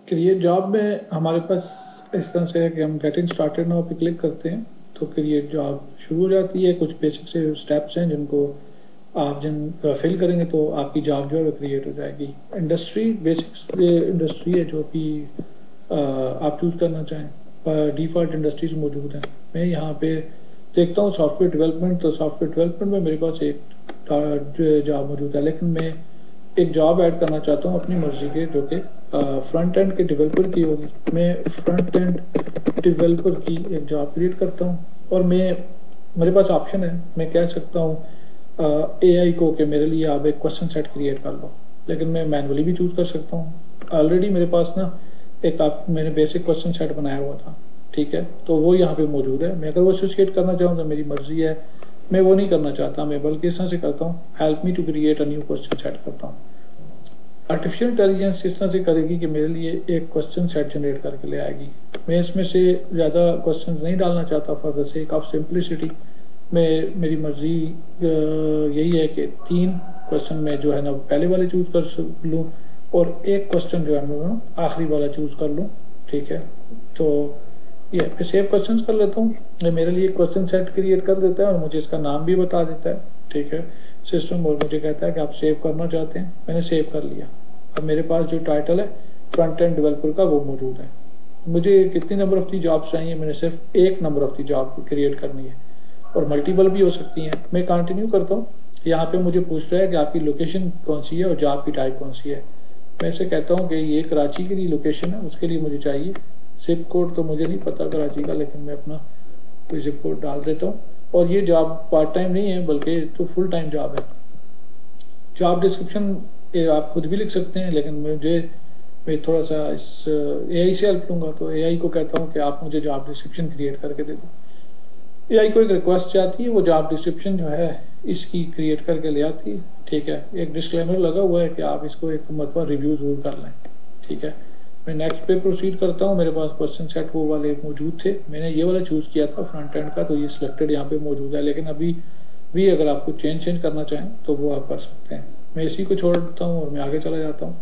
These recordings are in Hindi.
क्रिएट जॉब में हमारे पास इस तरह से है कि हम गेटिंग स्टार्टेड नाउ पे क्लिक करते हैं तो क्रिएट जॉब शुरू हो जाती है। कुछ बेसिक से स्टेप्स हैं जिनको आप फिल करेंगे तो आपकी जॉब जो है वो क्रिएट हो जाएगी। इंडस्ट्री बेसिक्स इंडस्ट्री है जो कि आप चूज़ करना चाहें। डिफ़ॉल्ट इंडस्ट्रीज मौजूद हैं। मैं यहाँ पे देखता हूँ सॉफ्टवेयर डेवलपमेंट, तो सॉफ्टवेयर डेवलपमेंट में मेरे पास एक जॉब मौजूद है, लेकिन मैं एक जॉब ऐड करना चाहता हूँ अपनी मर्जी के, जो कि फ्रंट एंड के डेवलपर की होगी। मैं फ्रंट एंड डेवलपर की एक जॉब क्रिएट करता हूँ और मेरे पास ऑप्शन है, मैं कह सकता हूँ AI को कि मेरे लिए आप एक क्वेश्चन सेट क्रिएट कर लो, लेकिन मैं मैनुअली भी चूज़ कर सकता हूँ। ऑलरेडी मेरे पास ना मैंने बेसिक क्वेश्चन सेट बनाया हुआ था, ठीक है, तो वो यहाँ पे मौजूद है। मैं अगर वो एसोसिएट करना चाहूँ तो मेरी मर्जी है, मैं वो नहीं करना चाहता। मैं बल्कि इस तरह से करता हूँ, help me to create a new question set करता हूँ। आर्टिफिशियल इंटेलिजेंस इस तरह से करेगी कि मेरे लिए एक क्वेश्चन सेट जनरेट करके ले आएगी। मैं इसमें से ज़्यादा क्वेश्चन नहीं डालना चाहता for the sake of simplicity. मेरी मर्जी यही है कि 3 क्वेश्चन में जो है ना पहले वाले चूज़ कर लूँ और एक क्वेश्चन जो है मैं आखिरी वाला चूज़ कर लूँ, ठीक है। तो ये मैं सेव क्वेश्चंस कर लेता हूँ। ये मेरे लिए क्वेश्चन सेट क्रिएट कर देता है और मुझे इसका नाम भी बता देता है, ठीक है, सिस्टम। और मुझे कहता है कि आप सेव करना चाहते हैं, मैंने सेव कर लिया। अब मेरे पास जो टाइटल है फ्रंट एंड डेवलपर का वो मौजूद है। मुझे कितनी नंबर ऑफ़ दी जॉब्स चाहिए, मैंने सिर्फ एक number of the job create करनी है और मल्टीपल भी हो सकती हैं। मैं कंटिन्यू करता हूँ। यहाँ पे मुझे पूछ रहा है कि आपकी लोकेशन कौन सी है और जॉब की टाइप कौन सी है। मैं इसे कहता हूँ कि ये कराची के लिए लोकेशन है, उसके लिए मुझे चाहिए जिप कोड। तो मुझे नहीं पता कराची का, लेकिन मैं अपना कोई जिप कोड डाल देता हूँ। और ये जॉब पार्ट टाइम नहीं है बल्कि तो फुल टाइम जॉब है। जॉब डिस्क्रिप्शन आप खुद भी लिख सकते हैं, लेकिन मैं थोड़ा सा इस AI से हेल्प लूँगा। तो AI को कहता हूँ कि आप मुझे जॉब डिस्क्रिप्शन क्रिएट करके दे दो। AI को एक रिक्वेस्ट आती है, वो जॉब डिस्क्रिप्शन जो है इसकी क्रिएट करके ले आती है, ठीक है। एक डिस्क्लेमर लगा हुआ है कि आप इसको एक मतलब रिव्यू ज़रूर कर लें, ठीक है। मैं नेक्स्ट पे प्रोसीड करता हूँ। मेरे पास क्वेश्चन सेट वो वाले मौजूद थे, मैंने ये वाला चूज़ किया था फ्रंट एंड का, तो ये सिलेक्टेड यहाँ पे मौजूद है। लेकिन अभी भी अगर आपको चेंज करना चाहें तो वो आप कर सकते हैं। मैं इसी को छोड़ता हूँ और मैं आगे चला जाता हूँ।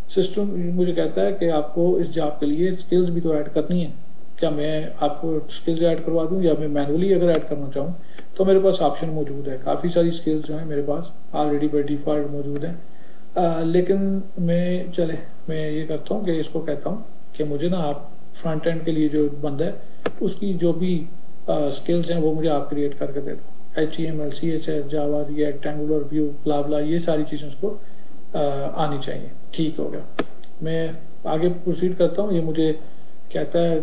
सिस्टम मुझे कहता है कि आपको इस जॉब के लिए स्किल्स भी तो ऐड करनी है। क्या मैं आपको स्किल्स ऐड करवा दूँ या मैं मैनुअली अगर ऐड करना चाहूँ तो मेरे पास ऑप्शन मौजूद है। काफ़ी सारी स्किल्स जो हैं मेरे पास ऑलरेडी बाय डिफ़ॉल्ट मौजूद हैं। लेकिन मैं ये करता हूँ कि इसको कहता हूँ कि मुझे ना आप फ्रंट एंड के लिए जो बंदा है उसकी जो भी स्किल्स हैं वो मुझे आप क्रिएट करके दे दो। HTML, CSS, जावा, रिएक्ट, एंगुलर, व्यू, ब्ला ब्ला, ये सारी चीज़ें उसको आनी चाहिए। ठीक हो गया, मैं आगे प्रोसीड करता हूँ। ये मुझे कहता है,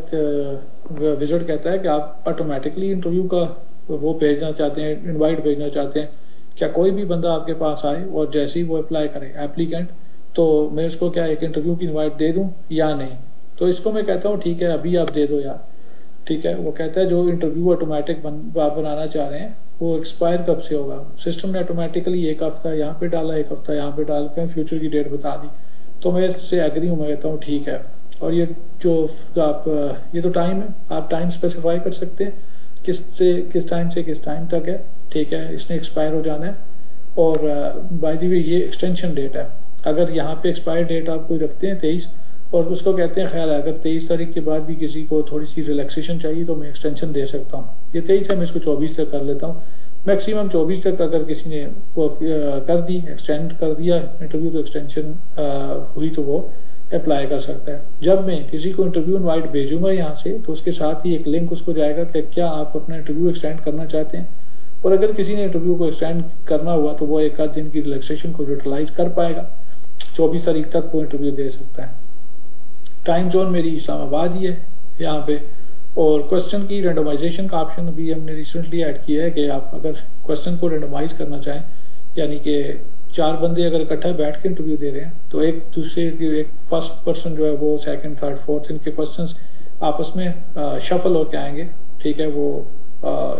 विज़ार्ड कहता है कि आप ऑटोमेटिकली इंटरव्यू का वो भेजना चाहते हैं, इनवाइट भेजना चाहते हैं। क्या कोई भी बंदा आपके पास आए और जैसे ही वो अप्लाई करे एप्लीकेंट, तो मैं उसको क्या एक इंटरव्यू की इनवाइट दे दूं या नहीं? तो इसको मैं कहता हूँ ठीक है अभी आप दे दो यार, ठीक है। वो कहता है जो इंटरव्यू ऑटोमेटिक आप बनाना चाह रहे हैं वो एक्सपायर कब से होगा? सिस्टम ने ऑटोमेटिकली एक हफ्ता यहाँ पे डाला, एक हफ्ता यहाँ पे डाल कर फ्यूचर की डेट बता दी। तो मैं इससे एग्री हूँ, मैं कहता हूँ ठीक है। और ये जो आप ये तो टाइम है, आप टाइम स्पेसिफाई कर सकते हैं किस टाइम से किस टाइम तक है, ठीक है। इसने एक्सपायर हो जाना है। और बाय द वे ये एक्सटेंशन डेट है। अगर यहाँ पे एक्सपायर डेट आप कोई रखते हैं 23 और उसको कहते हैं ख्याल है अगर 23 तारीख के बाद भी किसी को थोड़ी सी रिलैक्सेशन चाहिए तो मैं एक्सटेंशन दे सकता हूँ। ये 23 है, मैं इसको 24 तक कर लेता हूँ। मैक्सिमम 24 तक अगर किसी ने वो कर दी, एक्सटेंड कर दिया इंटरव्यू, तो एक्सटेंशन हुई तो वो अप्लाई कर सकता है। जब मैं किसी को इंटरव्यू इनवाइट भेजूंगा यहाँ से तो उसके साथ ही एक लिंक उसको जाएगा कि क्या आप अपना इंटरव्यू एक्सटेंड करना चाहते हैं। और अगर किसी ने इंटरव्यू को एक्सटेंड करना हुआ तो वो एक आध दिन की रिलैक्सेशन को यूटिलाइज कर पाएगा। 24 तारीख तक वो इंटरव्यू दे सकता है। टाइम जोन मेरी इस्लामाबाद ही है यहाँ पे। और क्वेश्चन की रेंडमाइजेशन का ऑप्शन भी हमने रिसेंटली ऐड किया है कि आप अगर क्वेश्चन को रेंडमाइज करना चाहें, यानी कि 4 बंदे अगर इकट्ठा बैठ के इंटरव्यू दे रहे हैं तो एक दूसरे की एक फर्स्ट पर्सन जो है वो सेकंड, थर्ड, फोर्थ, इनके क्वेश्चंस आपस में शफल होके आएंगे, ठीक है। वो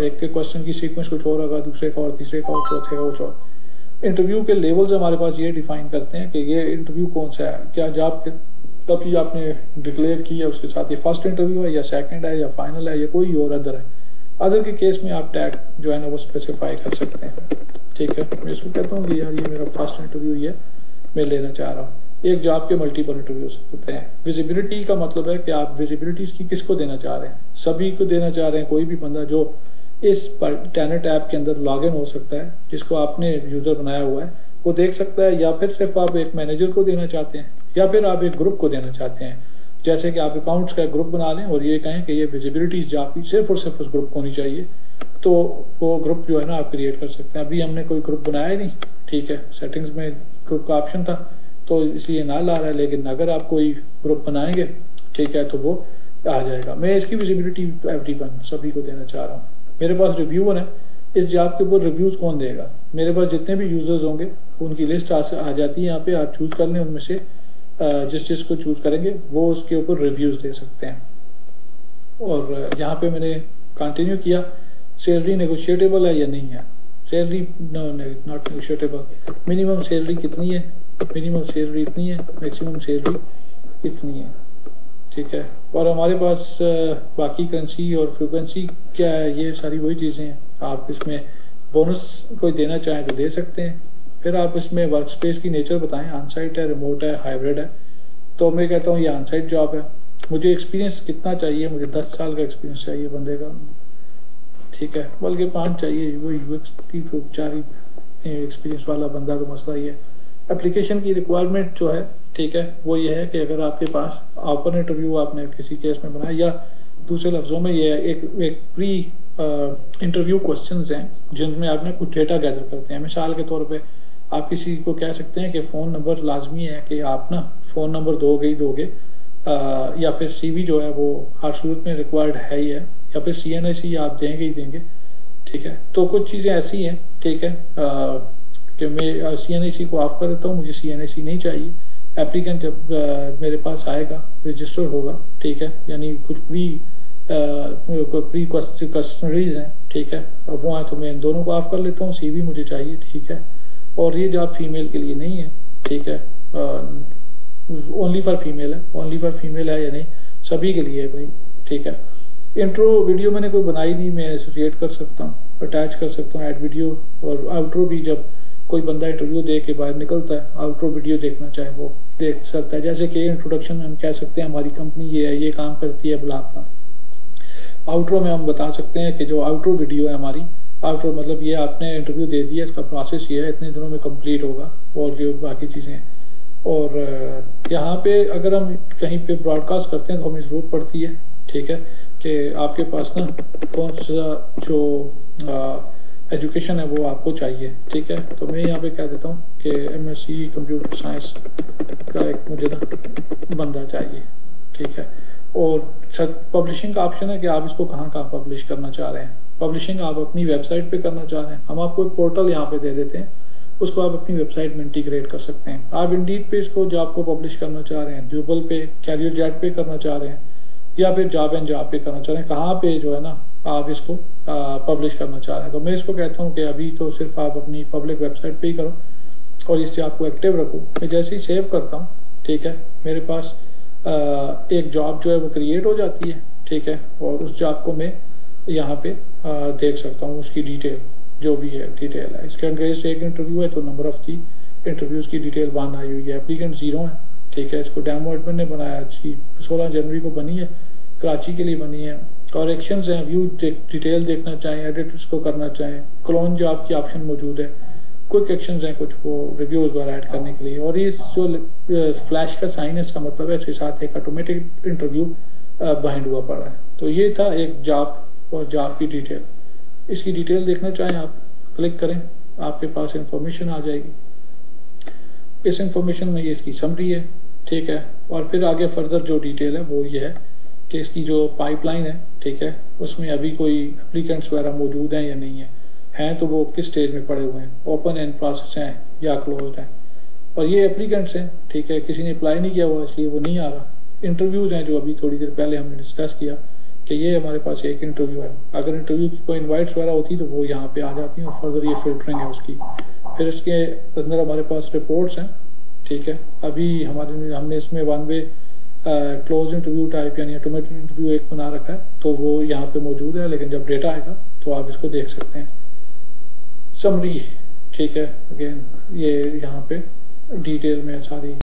एक के क्वेश्चन की सीक्वेंस कुछ और होगा, दूसरे का और, तीसरे का और, चौथे का कुछ और। इंटरव्यू के लेवल्स हमारे पास ये डिफाइन करते हैं कि ये इंटरव्यू कौन सा है। क्या जॉब तभी आपने डिक्लेयर की है उसके साथ ही फर्स्ट इंटरव्यू है या सेकंड है या फाइनल है या कोई और अदर है। अदर के केस में आप टैग जो है ना वो स्पेसिफाई कर सकते हैं, ठीक है। मैं इसको कहता हूँ कि यार ये मेरा फर्स्ट इंटरव्यू ही है, मैं लेना चाह रहा हूँ। एक जॉब के मल्टीपल इंटरव्यूज होते हैं। विजिबिलिटी का मतलब है कि आप विजिबिलिटीज़ की किसको देना चाह रहे हैं, सभी को देना चाह रहे हैं। कोई भी बंदा जो इस टेनेट ऐप के अंदर लॉगिन हो सकता है, जिसको आपने यूज़र बनाया हुआ है, वो देख सकता है, या फिर सिर्फ आप एक मैनेजर को देना चाहते हैं, या फिर आप एक ग्रुप को देना चाहते हैं। जैसे कि आप अकाउंट्स का ग्रुप बना लें और ये कहें कि ये विजिबिलिटीज़ जॉब की सिर्फ और सिर्फ उस ग्रुप को होनी चाहिए, तो वो ग्रुप जो है ना आप क्रिएट कर सकते हैं। अभी हमने कोई ग्रुप बनाया ही नहीं, ठीक है, सेटिंग्स में ग्रुप का ऑप्शन था तो इसलिए ना ला रहा है, लेकिन अगर आप कोई ग्रुप बनाएंगे, ठीक है, तो वो आ जाएगा। मैं इसकी विजिबिलिटी एवरीवन सभी को देना चाह रहा हूँ। मेरे पास रिव्यूअर है, इस जॉब के ऊपर रिव्यूज़ कौन देगा? मेरे पास जितने भी यूज़र्स होंगे उनकी लिस्ट आ जाती है यहाँ पे, आप चूज़ कर लें, उनमें से जिस को चूज़ करेंगे वो उसके ऊपर रिव्यूज़ दे सकते हैं। और यहाँ पे मैंने कंटिन्यू किया, सैलरी नेगोशिएटेबल है या नहीं है, salary not negotiable, minimum salary कितनी है, मिनिमम सैलरी इतनी है, मैक्सिमम सैलरी इतनी है, ठीक है। और हमारे पास बाकी करेंसी और फ्रीक्वेंसी क्या है, ये सारी वही चीज़ें हैं। आप इसमें बोनस कोई देना चाहें तो दे सकते हैं। फिर आप इसमें वर्क स्पेस की नेचर बताएं, ऑन साइट है, रिमोट है, हाइब्रिड है। तो मैं कहता हूँ ये ऑन साइट जॉब है। मुझे एक्सपीरियंस कितना चाहिए, मुझे 10 साल का एक्सपीरियंस चाहिए बंदे का, ठीक है, बल्कि 5 चाहिए। वो यूएक्स की तो 4 ही एक्सपीरियंस वाला बंदा, तो मसला ये है। एप्लीकेशन की रिक्वायरमेंट जो है, ठीक है, वो ये है कि अगर आपके पास ओपन इंटरव्यू आपने किसी केस में बनाया, या दूसरे लफ्ज़ों में ये एक प्री इंटरव्यू क्वेश्चंस हैं जिनमें आपने कुछ डेटा गैदर करते हैं। मिसाल के तौर पे आप किसी को कह सकते हैं कि फ़ोन नंबर लाजमी है कि आप ना फ़ोन नंबर दोगे ही दोगे, या फिर सीवी जो है वो हर सूरत में रिक्वायर्ड है ही है, या फिर CNIC आप देंगे ही देंगे, ठीक है। तो कुछ चीज़ें ऐसी हैं, ठीक है, कि मैं CNIC को ऑफ कर देता हूँ, मुझे CNIC नहीं चाहिए। एप्लीकेंट जब मेरे पास आएगा, रजिस्टर होगा, ठीक है, यानी कुछ प्री क्वेश्चनरीज हैं, ठीक है, वो आए तो मैं इन दोनों को ऑफ कर लेता हूँ। CV मुझे चाहिए, ठीक है। और ये जॉब फीमेल के लिए नहीं है, ठीक है, ओनली फॉर फीमेल है, ओनली फॉर फीमेल है या नहीं, सभी के लिए है भाई, ठीक है। इंट्रो वीडियो मैंने कोई बनाई नहीं, मैं एसोसिएट कर सकता हूँ, अटैच कर सकता हूँ, ऐड वीडियो। और आउट्रो भी जब कोई बंदा इंटरव्यू दे के बाहर निकलता है, आउट्रो वीडियो देखना चाहे वो देख सकता है। जैसे कि इंट्रोडक्शन में हम कह सकते हैं हमारी कंपनी ये है, ये काम करती है, ब्ला ब्ला। आउट्रो में हम बता सकते हैं कि जो आउट्रो वीडियो है हमारी, आउट्रो मतलब ये आपने इंटरव्यू दे दिया, इसका प्रोसेस ये है, इतने दिनों में कंप्लीट होगा, और जो बाकी चीज़ें। और यहाँ पे अगर हम कहीं पे ब्रॉडकास्ट करते हैं तो हमें ज़रूरत पड़ती है, ठीक है, कि आपके पास ना कौन सा जो एजुकेशन है वो आपको चाहिए, ठीक है। तो मैं यहाँ पे कह देता हूँ कि MSc कंप्यूटर साइंस का एक मुझे ना बंदा चाहिए, ठीक है। और पब्लिशिंग का ऑप्शन है कि आप इसको कहाँ पब्लिश करना चाह रहे हैं। पब्लिशिंग आप अपनी वेबसाइट पे करना चाह रहे हैं, हम आपको एक पोर्टल यहाँ पे दे देते हैं, उसको आप अपनी वेबसाइट में इंटीग्रेट कर सकते हैं। आप इंडीड पे इसको जॉब को पब्लिश करना चाह रहे हैं, जूबल पे, कैरियर जेट पे करना चाह रहे हैं, या फिर जॉब एंड जॉब पे करना चाह रहे हैं, कहाँ पे जो है ना आप इसको पब्लिश करना चाह रहे हैं। तो मैं इसको कहता हूँ कि अभी तो सिर्फ आप अपनी पब्लिक वेबसाइट पे ही करो और इस जॉब को एक्टिव रखो। मैं जैसे ही सेव करता हूँ, ठीक है, मेरे पास एक जॉब जो है वो क्रिएट हो जाती है, ठीक है। और उस जॉब को मैं यहाँ पे देख सकता हूँ, उसकी डिटेल जो भी है, डिटेल है। इसके अंग्रेज एक इंटरव्यू है तो नंबर ऑफ दी इंटरव्यूज़ की डिटेल 1 आई हुई है। एप्लीकेंट 0 है, ठीक है। इसको डेमो एडमिन ने बनाया, 16 जनवरी को बनी है, कराची के लिए बनी है। और एक्शंस हैं, व्यू डिटेल देखना चाहें, एडिट इसको करना चाहें, क्लोन जॉब की ऑप्शन मौजूद है, क्विक एक्शंस हैं कुछ वो रिव्यूज़ वगैरह ऐड करने के लिए। और ये जो फ्लैश का साइन है, इसका मतलब है इसके साथ एक ऑटोमेटिक इंटरव्यू बाइंड हुआ पड़ा है। तो ये था एक जॉब और जॉब की डिटेल। इसकी डिटेल देखना चाहें आप क्लिक करें, आपके पास इंफॉर्मेशन आ जाएगी। इस इंफॉर्मेशन में ये इसकी समरी है, ठीक है। और फिर आगे फर्दर जो डिटेल है वो ये है कि इसकी जो पाइपलाइन है, ठीक है, उसमें अभी कोई एप्लीकेंट्स वगैरह मौजूद हैं या नहीं हैं तो वो किस स्टेज में पड़े हुए हैं, ओपन एंड प्रोसेस हैं या क्लोज्ड हैं। और ये एप्लीकेंट्स हैं, ठीक है, किसी ने अप्लाई नहीं किया हुआ इसलिए वो नहीं आ रहा। इंटरव्यूज़ हैं जो अभी थोड़ी देर पहले हमने डिस्कस किया कि ये हमारे पास एक इंटरव्यू है। अगर इंटरव्यू की कोई इनवाइट्स वगैरह होती तो वो यहाँ पे आ जाती हैं और फर्दर ये फिल्टरिंग है उसकी। फिर इसके अंदर हमारे पास रिपोर्ट्स हैं, ठीक है। अभी हमने इसमें 1 वे क्लोज इंटरव्यू टाइप यानी ऑटोमेटेड इंटरव्यू एक बना रखा है, तो वो यहाँ पे मौजूद है, लेकिन जब डेटा आएगा तो आप इसको देख सकते हैं। समरी, ठीक है, अगेन ये यहाँ पे डिटेल में सारी